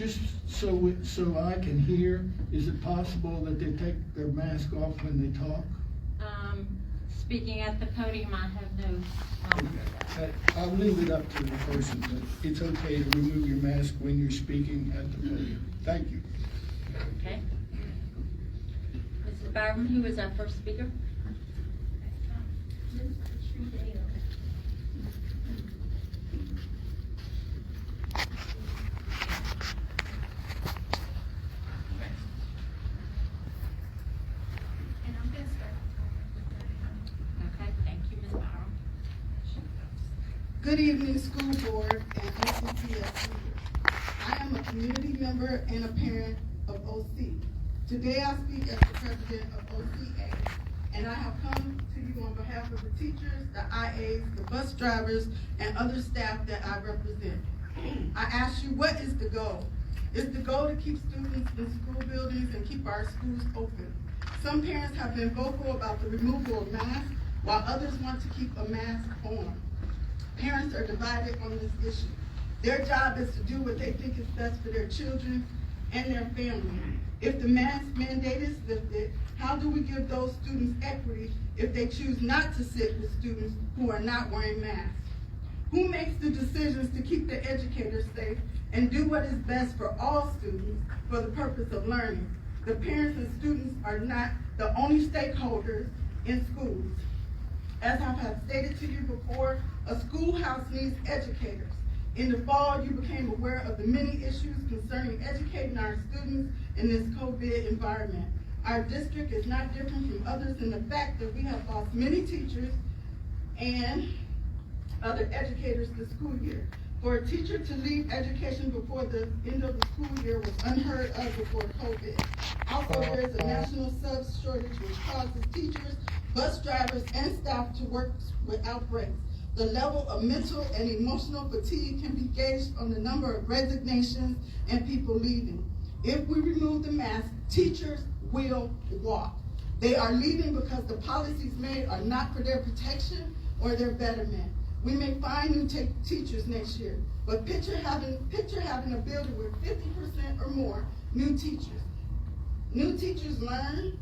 Just so I can hear, is it possible that they take their mask off when they talk? Speaking at the podium, I have no knowledge of that. I'll leave it up to the person, but it's okay to remove your mask when you're speaking at the podium. Thank you. Okay. Mrs. Byron, who is our first speaker? Good evening, school board and OCPS leaders. I am a community member and a parent of OC. Today I speak as the president of OCA, and I have come to you on behalf of the teachers, the IAs, the bus drivers, and other staff that I represent. I ask you, what is the goal? Is the goal to keep students in school buildings and keep our schools open? Some parents have been vocal about the removal of masks, while others want to keep a mask on. Parents are divided on this issue. Their job is to do what they think is best for their children and their family. If the mask mandate is lifted, how do we give those students equity if they choose not to sit with students who are not wearing masks? Who makes the decisions to keep the educators safe and do what is best for all students for the purpose of learning? The parents and students are not the only stakeholders in schools. As I have stated to you before, a schoolhouse needs educators. In the fall, you became aware of the many issues concerning educating our students in this COVID environment. Our district is not different from others in the fact that we have lost many teachers and other educators this school year. For a teacher to leave education before the end of the school year was unheard of before COVID. Also, there is a national subs shortage which causes teachers, bus drivers, and staff to work without breaks. The level of mental and emotional fatigue can be gauged on the number of resignations and people leaving. If we remove the mask, teachers will walk. They are leaving because the policies made are not for their protection or their betterment. We may find new teachers next year, but picture having a building with 50% or more new teachers. New teachers learn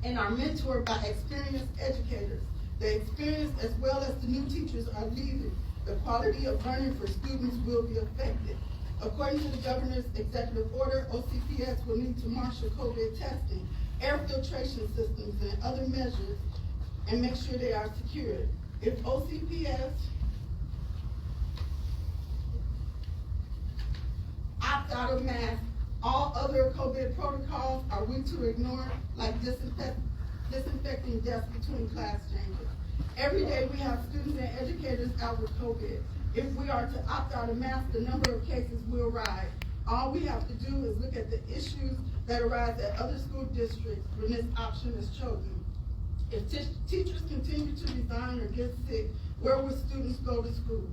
and are mentored by experienced educators. The experienced as well as the new teachers are leaving. The quality of learning for students will be affected. According to the governor's executive order, OCPS will need to marshal COVID testing, air filtration systems, and other measures and make sure they are secured. If OCPS opt out of masks, all other COVID protocols are we to ignore, like disinfecting desks between class changes. Every day we have students and educators out with COVID. If we are to opt out of masks, the number of cases will rise. All we have to do is look at the issues that arise at other school districts when this option is chosen. If teachers continue to resign or get sick, where will students go to school?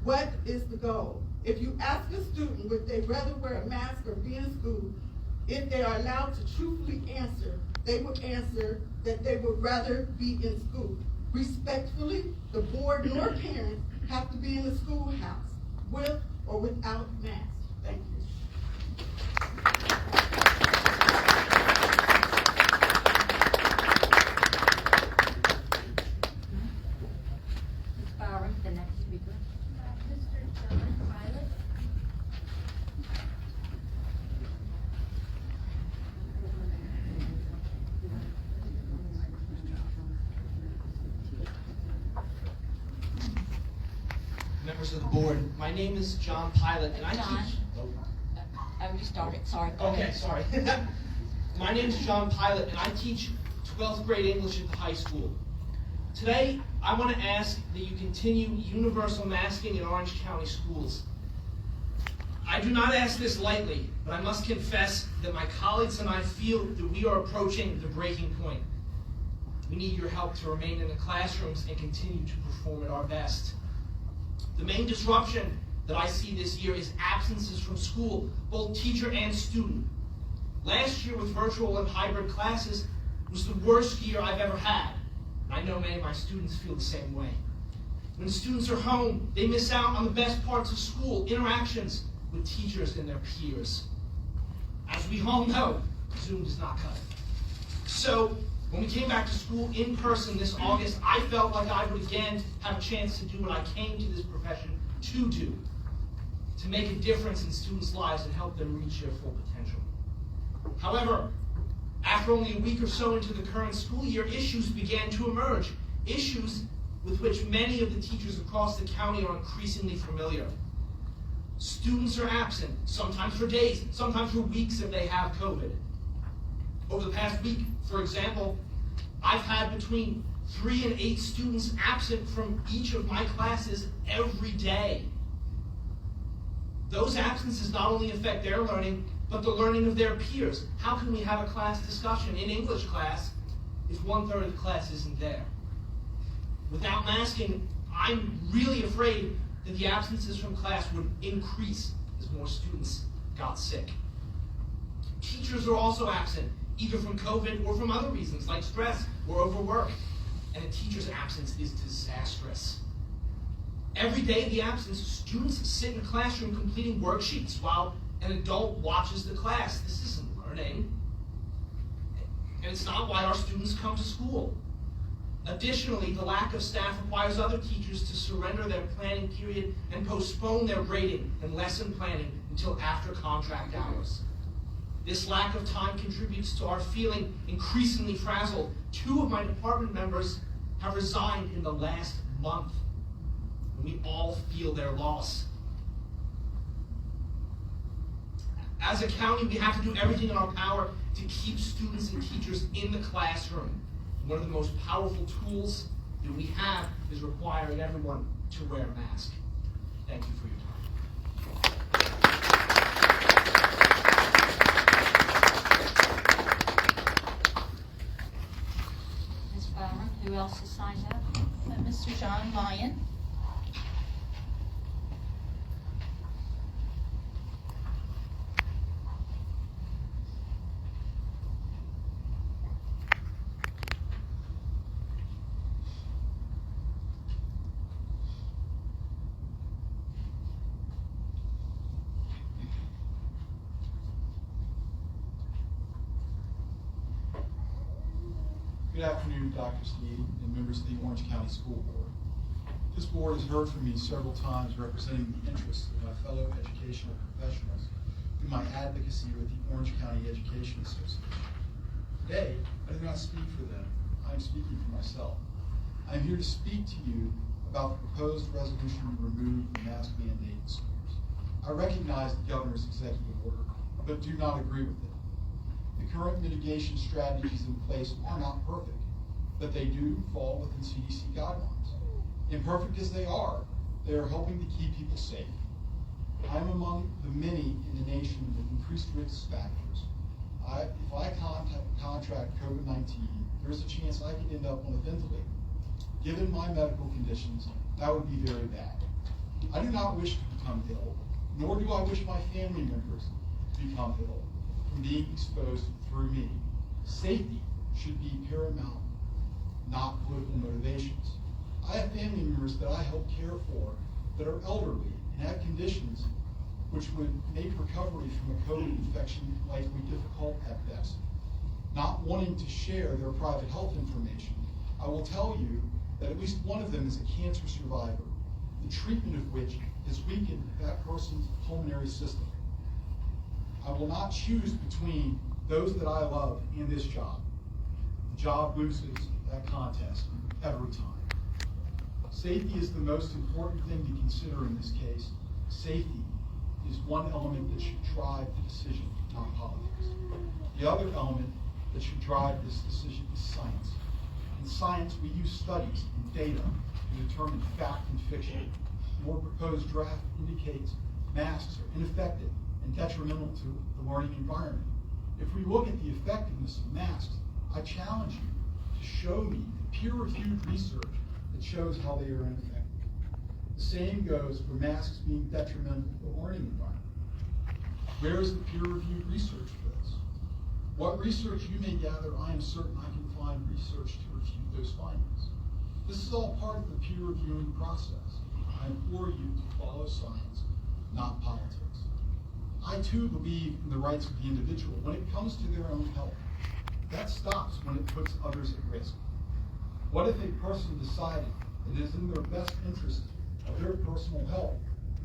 What is the goal? If you ask a student would they rather wear a mask or be in school, if they are allowed to truthfully answer, they would answer that they would rather be in school. Respectfully, the board nor parents have to be in the schoolhouse, with or without masks. Thank you. Ms. Byron, the next speaker. Mr. John Pilot. Members of the board, my name is John Pilot, and I John. teach. Oh, you started. Sorry. Go Okay, ahead. sorry. My name is John Pilot, and I teach 12th grade English at the high school. Today, I want to ask that you continue universal masking in Orange County schools. I do not ask this lightly, but I must confess that my colleagues and I feel that we are approaching the breaking point. We need your help to remain in the classrooms and continue to perform at our best. The main disruption that I see this year is absences from school, both teacher and student. Last year with virtual and hybrid classes was the worst year I've ever had. I know many of my students feel the same way. When students are home, they miss out on the best parts of school, interactions with teachers and their peers. As we all know, Zoom does not cut it. So when we came back to school in person this August, I felt like I would again have a chance to do what I came to this profession to do, to make a difference in students' lives and help them reach their full potential. However, after only a week or so into the current school year, issues began to emerge, issues with which many of the teachers across the county are increasingly familiar. Students are absent, sometimes for days, sometimes for weeks if they have COVID. Over the past week, for example, I've had between 3 and 8 students absent from each of my classes every day. Those absences not only affect their learning, but the learning of their peers. How can we have a class discussion in English class if 1/3 of the class isn't there? Without masking, I'm really afraid that the absences from class would increase as more students got sick. Teachers are also absent, either from COVID or from other reasons like stress or overwork. And a teacher's absence is disastrous. Every day of the absence, students sit in a classroom completing worksheets while an adult watches the class. This isn't learning. And it's not why our students come to school. Additionally, the lack of staff requires other teachers to surrender their planning period and postpone their grading and lesson planning until after contract hours. This lack of time contributes to our feeling increasingly frazzled. 2 of my department members have resigned in the last month, and we all feel their loss. As a county, we have to do everything in our power to keep students and teachers in the classroom. One of the most powerful tools that we have is requiring everyone to wear a mask. Thank you for your time. Ms. Byron, who else is signed up? Mr. John Lyons. Good afternoon, Dr. Sneed and members of the Orange County School Board. This board has heard from me several times representing the interests of my fellow educational professionals through my advocacy with the Orange County Education Association. Today, I do not speak for them. I am speaking for myself. I am here to speak to you about the proposed resolution to remove the mask mandate in schools. I recognize the governor's executive order, but do not agree with it. The current mitigation strategies in place are not perfect, but they do fall within CDC guidelines. Imperfect as they are helping to keep people safe. I am among the many in the nation with increased risk factors. If I contract COVID-19, there's a chance I could end up on a ventilator. Given my medical conditions, that would be very bad. I do not wish to become ill, nor do I wish my family members to become ill from being exposed through me. Safety should be paramount, not political motivations. I have family members that I help care for that are elderly and have conditions which would make recovery from a COVID infection likely difficult at best. Not wanting to share their private health information, I will tell you that at least one of them is a cancer survivor, the treatment of which has weakened that person's pulmonary system. I will not choose between those that I love and this job. The job loses that contest every time. Safety is the most important thing to consider in this case. Safety is one element that should drive the decision, not politics. The other element that should drive this decision is science. In science, we use studies and data to determine fact and fiction. Your proposed draft indicates masks are ineffective and detrimental to the learning environment. If we look at the effectiveness of masks, I challenge you to show me the peer-reviewed research that shows how they are ineffective. The same goes for masks being detrimental to the learning environment. Where is the peer-reviewed research for this? What research you may gather, I am certain I can find research to refute those findings. This is all part of the peer-reviewing process. I implore you to follow science, not politics. I I too believe in the rights of the individual when it comes to their own health. That stops when it puts others at risk. What if a person decided it is in their best interest of their personal health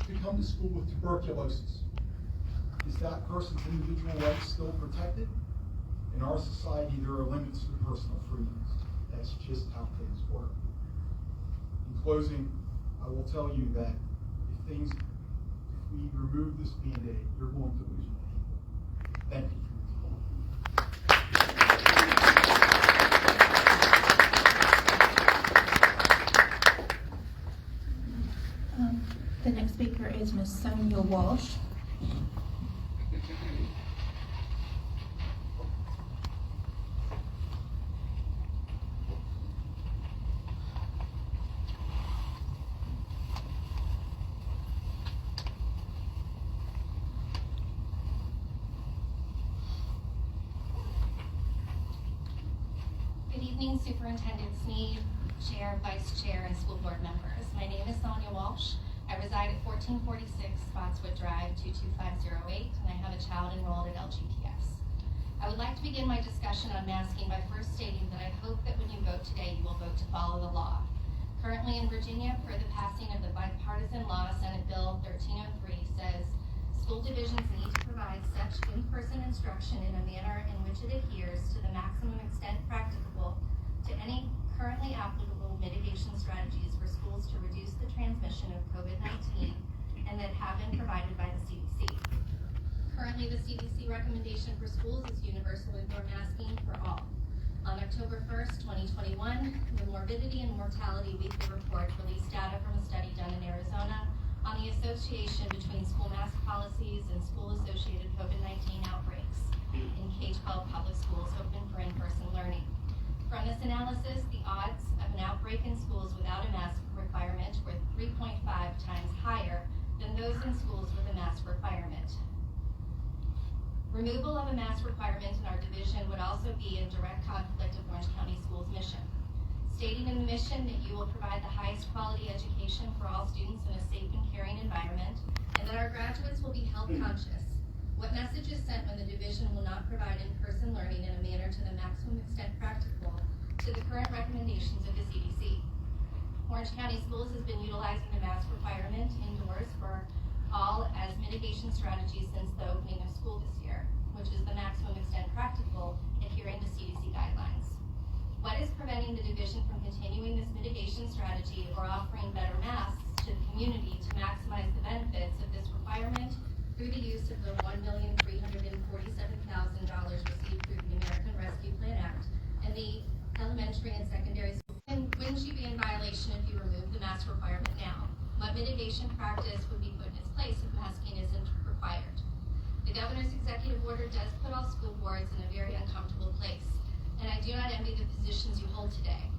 to come to school with tuberculosis? Is that person's individual rights still protected? In our society, there are limits to personal freedoms. That's just how things work. In closing, I will tell you that if we remove this Band-Aid, you're going to lose more people. Thank you. The next speaker is Ms. Sonia Walsh. Good evening, Superintendent Sneed, Chair, Vice Chair, and school board members. My name is Sonia Walsh. I reside at 1446 Spotswood Drive, 22508, and I have a child enrolled at LGPS. I would like to begin my discussion on masking by first stating that I hope that when you vote today, you will vote to follow the law. Currently in Virginia, per the passing of the bipartisan law, Senate Bill 1303 says, school divisions need to provide such in-person instruction in a manner in which it adheres to the maximum extent practicable to any currently applicable mitigation strategies for schools to reduce the transmission of COVID-19 and that have been provided by the CDC. Currently, the CDC recommendation for schools is universal indoor masking for all. On October 1st, 2021, the Morbidity and Mortality Weekly Report released data from a study done in Arizona on the association between school mask policies and school-associated COVID-19 outbreaks in K-12 public schools open for in-person learning. From this analysis, the odds of an outbreak in schools without a mask requirement were 3.5 times higher than those in schools with a mask requirement. Removal of a mask requirement in our division would also be in direct conflict of Orange County Schools' mission. Stating in the mission that you will provide the highest quality education for all students in a safe and caring environment, and that our graduates will be health conscious. What message is sent when the division will not provide in-person learning in a manner to the maximum extent practicable to the current recommendations of the CDC? Orange County Schools has been utilizing the mask requirement indoors for all as mitigation strategies since the opening of school this year, which is the maximum extent practicable adhering to CDC guidelines. What is preventing the division from continuing this mitigation strategy or offering better masks to the community to maximize the benefits of this requirement through the use of the $1,347,000 received through the American Rescue Plan Act and the elementary and secondary school? And wouldn't you be in violation if you remove the mask requirement now? What mitigation practice would be put in its place if masking isn't required? The governor's executive order does put all school boards in a very uncomfortable place, and I do not envy the positions you hold today.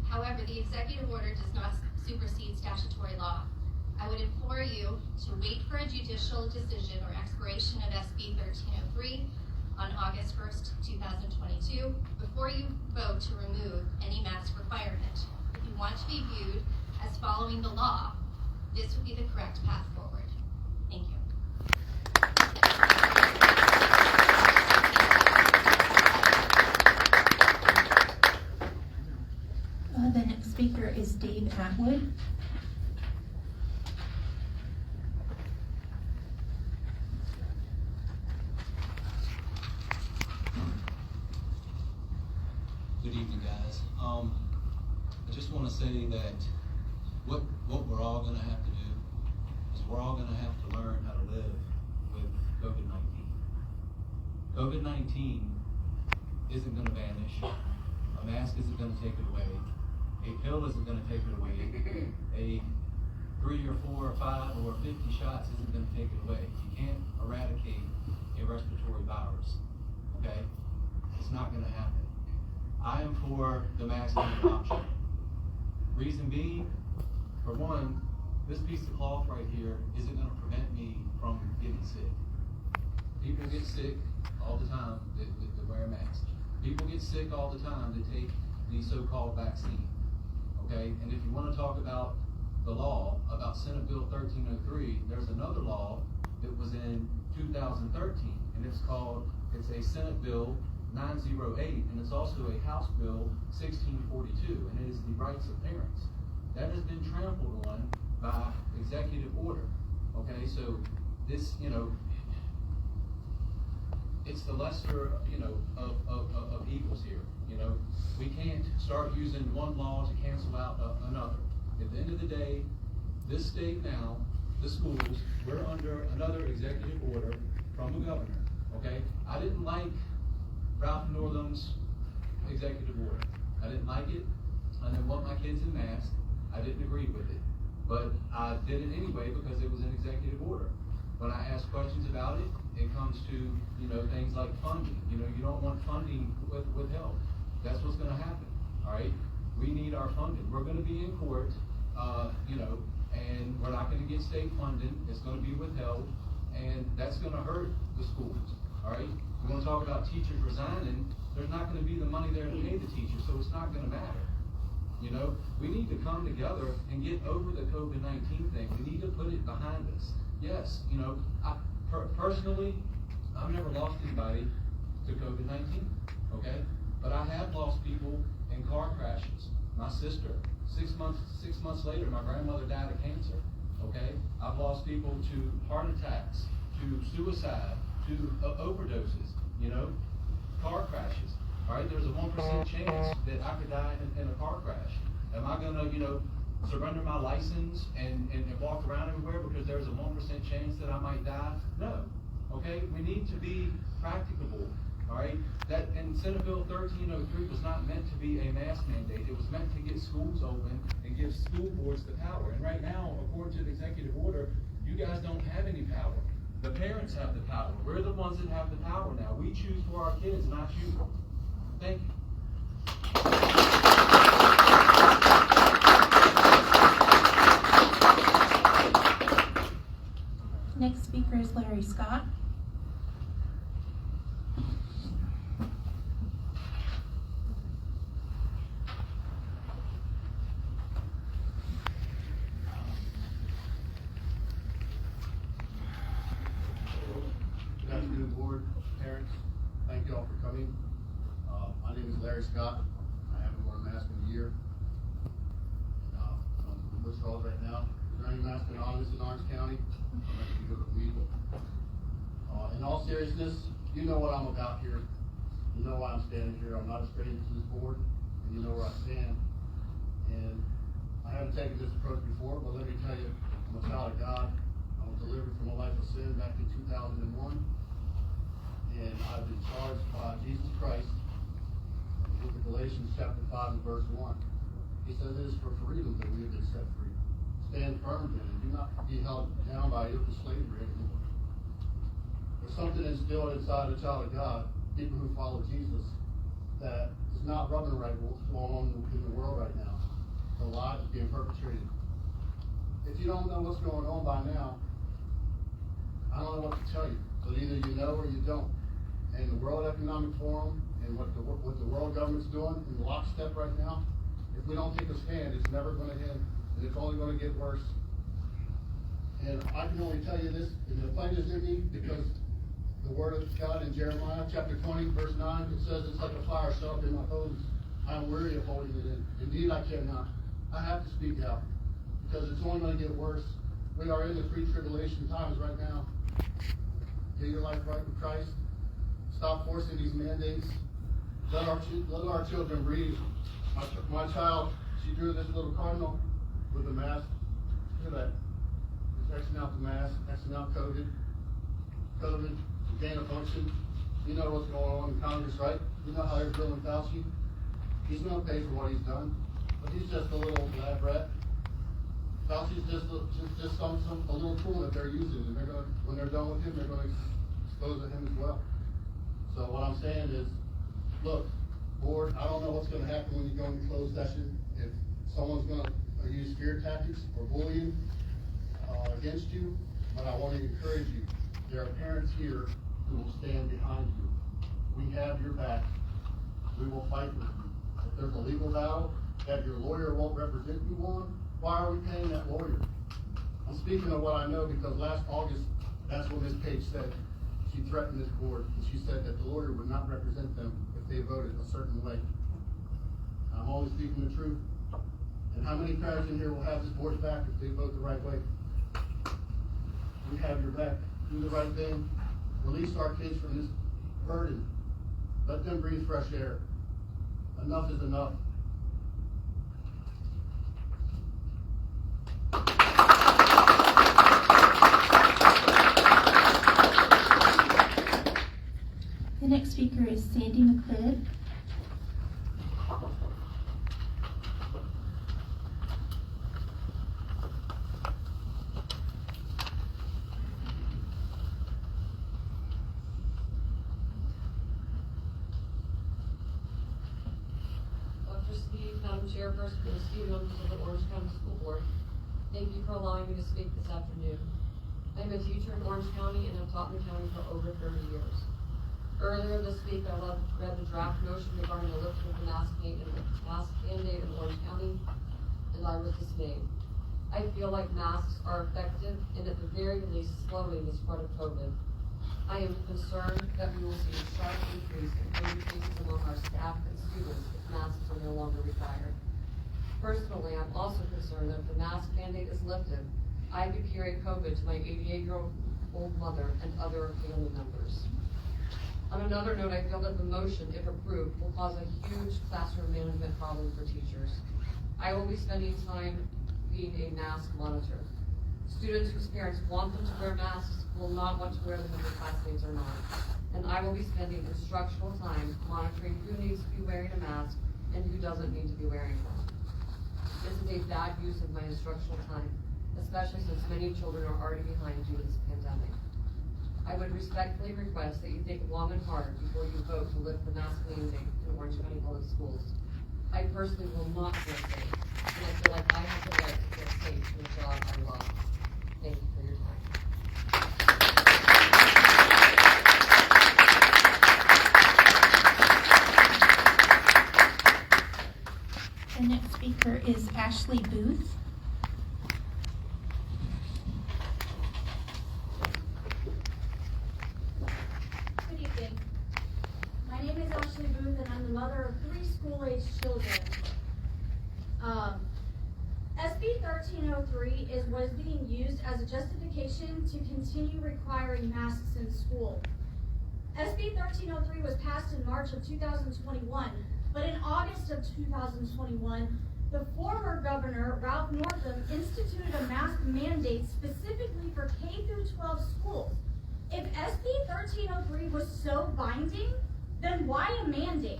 However, the executive order does not supersede statutory law. I would implore you to wait for a judicial decision or expiration of SB 1303 on August 1st, 2022, before you vote to remove any mask requirement. If you want to be viewed as following the law, this would be the correct path forward. Thank you. The next speaker is Dave Atwood. Good evening, guys. I just want to say that what we're all going to have to do is we're all going to have to learn how to live with COVID-19. COVID-19 isn't going to vanish. A mask isn't going to take it away. A pill isn't going to take it away. A 3 or 4 or 5 or 50 shots isn't going to take it away. You can't eradicate a respiratory virus, okay? It's not going to happen. I am for the masking option. Reason being, for one, this piece of cloth right here isn't going to prevent me from getting sick. People get sick all the time that wear masks. People get sick all the time that take the so-called vaccine, okay? And if you want to talk about the law, about Senate Bill 1303, there's another law that was in 2013, and it's a Senate Bill 908, and it's also a House Bill 1642, and it is the rights of parents. That has been trampled on by executive order. Okay, so this, it's the lesser, of evils here. We can't start using one law to cancel out another. At the end of the day, this state now, the schools, we're under another executive order from the governor. Okay, I didn't like Ralph Northam's executive order. I didn't like it. I didn't want my kids in masks. I didn't agree with it, but I did it anyway because it was an executive order. When I ask questions about it, it comes to, things like funding. You don't want funding withheld. That's what's going to happen, all right? We need our funding. We're going to be in court, and we're not going to get state funding. It's going to be withheld, and that's going to hurt the schools, all right? We're going to talk about teachers resigning. There's not going to be the money there to pay the teachers, so it's not going to matter. We need to come together and get over the COVID-19 thing. We need to put it behind us. Yes, personally, I've never lost anybody to COVID-19, okay? But I have lost people in car crashes. My sister, 6 months later, my grandmother died of cancer, okay? I've lost people to heart attacks, to suicide, to overdoses, car crashes. All right, there's a 1% chance that I could die in a car crash. Am I gonna, surrender my license and walk around everywhere because there's a 1% chance that I might die? No. Okay, we need to be practicable. All right, that and Senate Bill 1303 was not meant to be a mask mandate. It was meant to get schools open and give school boards the power. And right now, according to the executive order, you guys don't have any power. The parents have the power. We're the ones that have the power now. We choose for our kids, not you. Thank you. Next speaker is Larry Scott. Good afternoon, board, parents. Thank you all for coming. My name is Larry Scott. I haven't worn a mask in a year. I'm in Bush Hall right now. Is there any mask anonymous in Orange County? I'm ready to go to legal. In all seriousness, you know what I'm about here. You know why I'm standing here. I'm not a stranger to this board, and you know where I stand. And I haven't taken this approach before, but let me tell you, I'm a child of God. I was delivered from a life of sin back in 2001. And I've been charged by Jesus Christ with Galatians chapter 5 and verse 1. He says it is for freedom that we have been set free. Stand firm then, and do not be held down by yoke of slavery anymore. There's something instilled inside a child of God, people who follow Jesus, that is not rubbing right what's going on in the world right now. The lie is being perpetrated. If you don't know what's going on by now, I don't know what to tell you, but either you know or you don't. And the World Economic Forum and what the world government's doing in the lockstep right now, if we don't take a stand, it's never going to end, and it's only going to get worse. And I can only tell you this in the plainest in me, because the word of God in Jeremiah chapter 20, verse 9, it says it's like a fire shut up in my bones. I am weary of holding it in. Indeed, I cannot. I have to speak out, because it's only going to get worse. We are in the pre-tribulation times right now. Get your life right with Christ. Stop forcing these mandates. Let our children breathe. My child, she drew this little cardinal with a mask. Look at that. It's Xing out the mask, Xing out COVID, gain of function. You know what's going on in Congress, right? You know how they're drilling Fauci. He's going to pay for what he's done, but he's just a little lab rat. Fauci's just a little tool that they're using, and when they're done with him, they're going to expose him as well. So what I'm saying is, look, board, I don't know what's going to happen when you go into closed session. If someone's going to use fear tactics or bullying against you, but I want to encourage you. There are parents here who will stand behind you. We have your back. We will fight with you. If there's a legal battle that your lawyer won't represent you on, why are we paying that lawyer? I'm speaking of what I know, because last August, That's what Ms. Page said. She threatened this board, and she said that the lawyer would not represent them if they voted a certain way. I'm only speaking the truth. And how many parents in here will have this board's back if they vote the right way? We have your back. Do the right thing. Release our kids from this burden. Let them breathe fresh air. Enough is enough. The next speaker is Sandy McLeod. Dr. Steve, Madam Chairperson, and esteemed members of the Orange County School Board, thank you for allowing me to speak this afternoon. I'm a teacher in Orange County and have taught in the county for over 30 years. Earlier this week, I read the draft motion regarding the lifting of the mask mandate in Orange County, and I was dismayed. I feel like masks are effective and at the very least slowing the spread of COVID. I am concerned that we will see a sharp increase in COVID cases among our staff and students if masks are no longer required. Personally, I'm also concerned that if the mask mandate is lifted, I could carry COVID to my 88-year-old mother and other family members. On another note, I feel that the motion, if approved, will cause a huge classroom management problem for teachers. I will be spending time being a mask monitor. Students whose parents want them to wear masks will not want to wear them if their classmates are not. And I will be spending instructional time monitoring who needs to be wearing a mask and who doesn't need to be wearing one. This is a bad use of my instructional time, especially since many children are already behind due to this pandemic. I would respectfully request that you think long and hard before you vote to lift the mask mandate in Orange County Public Schools. I personally will not feel safe, and I feel like I have the right to feel safe in a job I love. Thank you for your time. The next speaker is Ashley Booth. Good evening. My name is Ashley Booth, and I'm the mother of 3 school-aged children. SB 1303 was being used as a justification to continue requiring masks in school. SB 1303 was passed in March of 2021, but in August of 2021, the former governor, Ralph Northam, instituted a mask mandate specifically for K-12 schools. If SB 1303 was so binding, then why a mandate?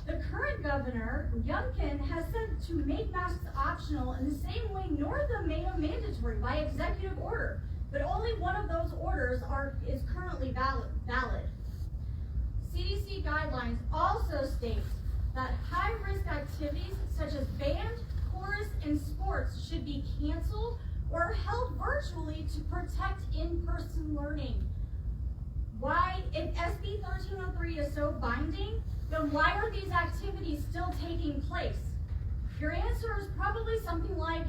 The current governor, Youngkin, has said to make masks optional in the same way Northam made them mandatory by executive order, but only one of those orders is currently valid. CDC guidelines also state that high-risk activities such as band, chorus, and sports should be canceled or held virtually to protect in-person learning. Why, if SB 1303 is so binding, then why are these activities still taking place? Your answer is probably something like,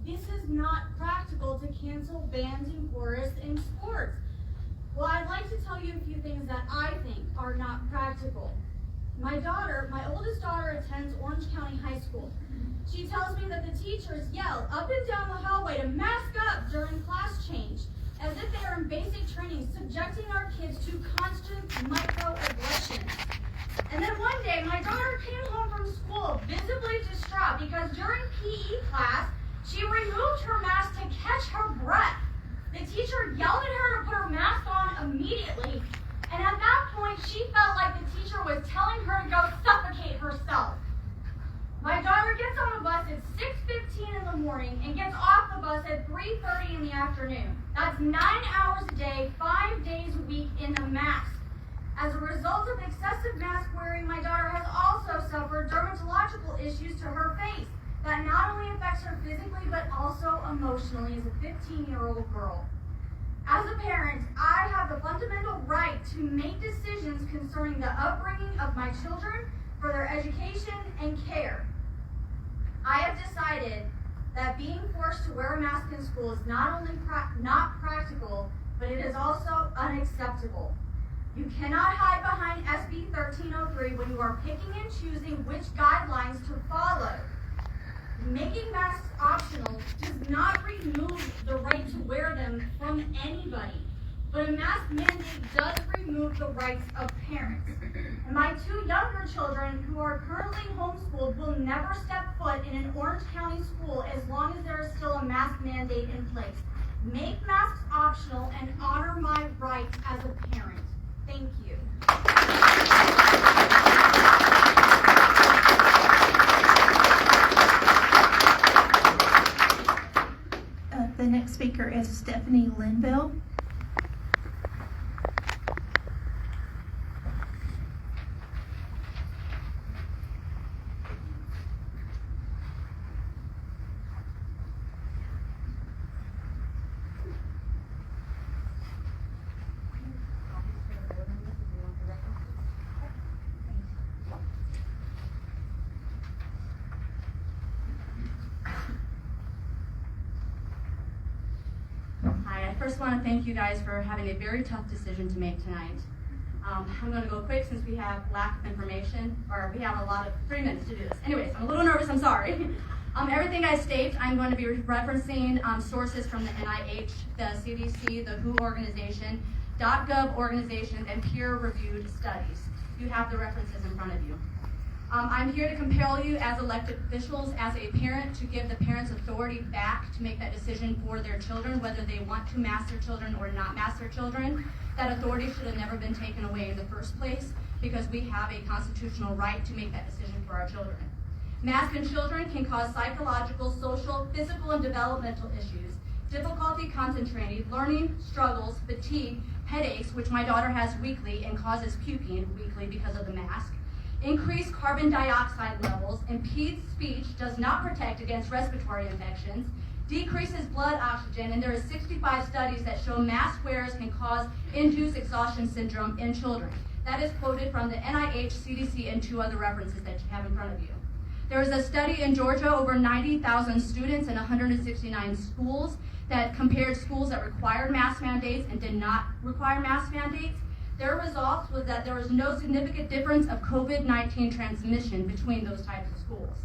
this is not practical to cancel bands and chorus and sports. Well, I'd like to tell you a few things that I think are not practical. My oldest daughter attends Orange County High School. She tells me that the teachers yell up and down the hallway to mask up during class change, as if they are in basic training, subjecting our kids to constant microaggressions. And then one day, my daughter came home from school visibly distraught because during PE class, she removed her mask to catch her breath. The teacher yelled at her to put her mask on immediately, and at that point, she felt like the teacher was telling her to go suffocate herself. My daughter gets on the bus at 6:15 in the morning and gets off the bus at 3:30 in the afternoon. That's 9 hours a day, 5 days a week in a mask. As a result of excessive mask wearing, my daughter has also suffered dermatological issues to her face that not only affects her physically but also emotionally as a 15-year-old girl. As a parent, I have the fundamental right to make decisions concerning the upbringing of my children for their education and care. I have decided that being forced to wear a mask in school is not only not practical, but it is also unacceptable. You cannot hide behind SB 1303 when you are picking and choosing which guidelines to follow. Making masks optional does not remove the right to wear them from anybody, but a mask mandate does remove the rights of parents. And my two younger children who are currently homeschooled will never step foot in an Orange County school as long as there is still a mask mandate in place. Make masks optional and honor my rights as a parent. Thank you. The next speaker is Stephanie Linville. Hi, I first want to thank you guys for having a very tough decision to make tonight. I'm going to go quick since we have lack of information, or we have a lot of 3 minutes to do this. Anyways, I'm a little nervous, I'm sorry. Everything I state, I'm going to be referencing sources from the NIH, the CDC, the WHO organization, .gov organizations, and peer-reviewed studies. You have the references in front of you. I'm here to compel you as elected officials, as a parent, to give the parents authority back to make that decision for their children, whether they want to mask their children or not mask their children. That authority should have never been taken away in the first place, because we have a constitutional right to make that decision for our children. Masking children can cause psychological, social, physical, and developmental issues, difficulty concentrating, learning struggles, fatigue, headaches, which my daughter has weekly and causes puking weekly because of the mask, increased carbon dioxide levels, impedes speech, does not protect against respiratory infections, decreases blood oxygen, and there are 65 studies that show mask wearers can cause induced exhaustion syndrome in children. That is quoted from the NIH, CDC, and 2 other references that you have in front of you. There was a study in Georgia, over 90,000 students in 169 schools, that compared schools that required mask mandates and did not require mask mandates. Their results was that there was no significant difference of COVID-19 transmission between those types of schools.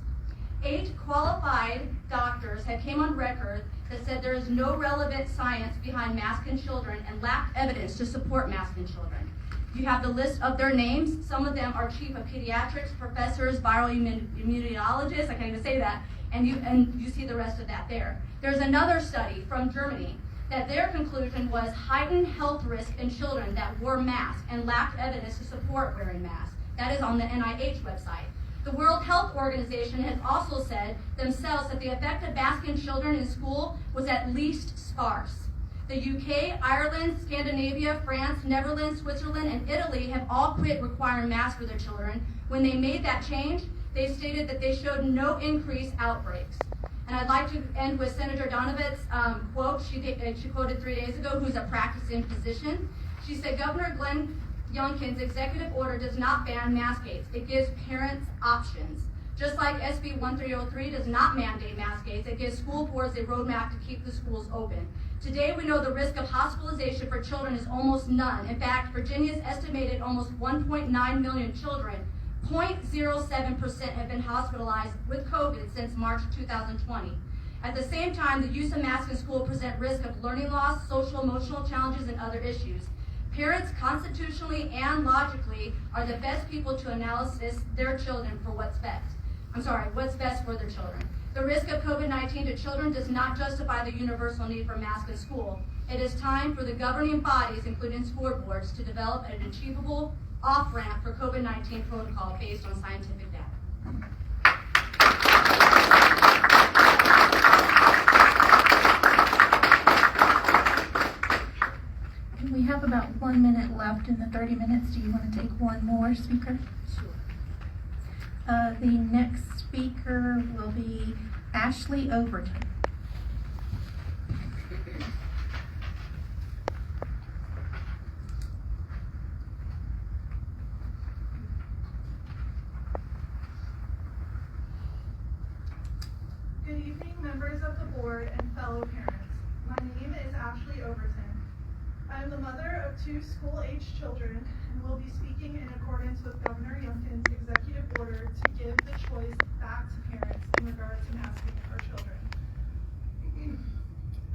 8 qualified doctors had came on record that said there is no relevant science behind masking children and lacked evidence to support masking children. You have the list of their names. Some of them are chief of pediatrics, professors, viral immunologists, I can't even say that, and you see the rest of that there. There's another study from Germany that their conclusion was heightened health risk in children that wore masks and lacked evidence to support wearing masks. That is on the NIH website. The World Health Organization has also said themselves that the effect of masking children in school was at least sparse. The UK, Ireland, Scandinavia, France, Netherlands, Switzerland, and Italy have all quit requiring masks for their children. When they made that change, they stated that they showed no increased outbreaks. And I'd like to end with Senator Donovan's quote she quoted 3 days ago, who's a practicing physician. She said, Governor Glenn Youngkin's executive order does not ban mask-gates. It gives parents options. Just like SB 1303 does not mandate mask-gates, it gives school boards a roadmap to keep the schools open. Today, we know the risk of hospitalization for children is almost none. In fact, Virginia's estimated almost 1.9 million children, 0.07% have been hospitalized with COVID since March 2020. At the same time, the use of masks in school present risk of learning loss, social emotional challenges, and other issues. Parents constitutionally and logically are the best people to analysis their children for what's best for their children. The risk of COVID-19 to children does not justify the universal need for masks in school. It is time for the governing bodies, including school boards, to develop an achievable off-ramp for COVID-19 protocol based on scientific data. We have about 1 minute left in the 30 minutes. Do you want to take one more speaker? Sure. The next speaker will be Ashley Overton. Good evening, members of the board and fellow parents. My name is Ashley Overton. I'm the mother of 2 school-aged children and will be speaking in accordance with Governor Youngkin's executive order to give the choice back to parents in regard to masking our children.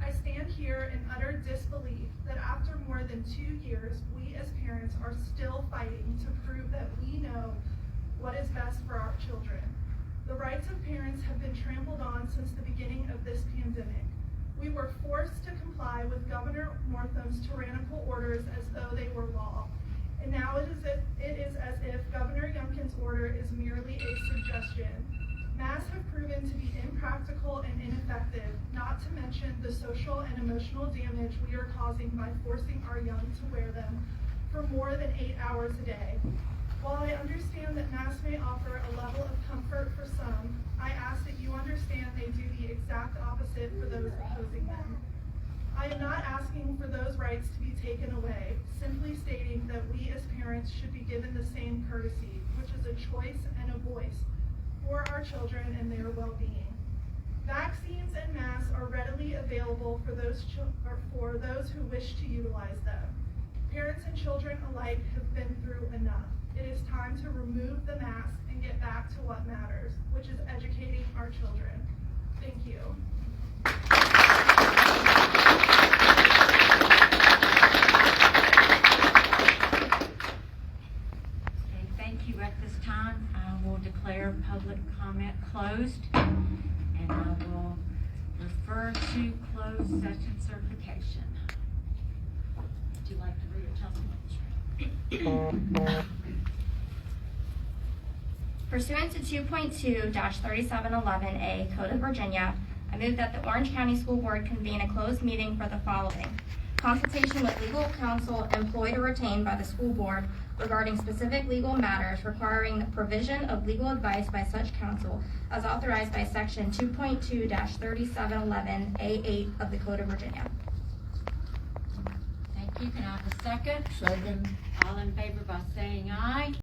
I stand here in utter disbelief that after more than 2 years, we as parents are still fighting to prove that we know what is best for our children. The rights of parents have been trampled on since the beginning of this pandemic. We were forced to comply with Governor Northam's tyrannical orders as though they were law. And now it is as if Governor Youngkin's order is merely a suggestion. Masks have proven to be impractical and ineffective, not to mention the social and emotional damage we are causing by forcing our young to wear them for more than 8 hours a day. While I understand that masks may offer a level of comfort for some, I ask that you understand they do the exact opposite for those opposing them. I am not asking for those rights to be taken away, simply stating that we as parents should be given the same courtesy, which is a choice and a voice for our children and their well-being. Vaccines and masks are readily available for those who wish to utilize them. Parents and children alike have been through enough. It is time to remove the mask and get back to what matters, which is educating our children. Thank you. Okay, thank you. At this time, I will declare public comment closed, and I will refer to closed session certification. Would you like to read your testimony? Pursuant to 2.2-3711A Code of Virginia, I move that the Orange County School Board convene a closed meeting for the following: consultation with legal counsel employed or retained by the school board regarding specific legal matters requiring the provision of legal advice by such counsel as authorized by Section 2.2-3711A8 of the Code of Virginia. Thank you. Can I have a second? Second. All in favor by saying aye.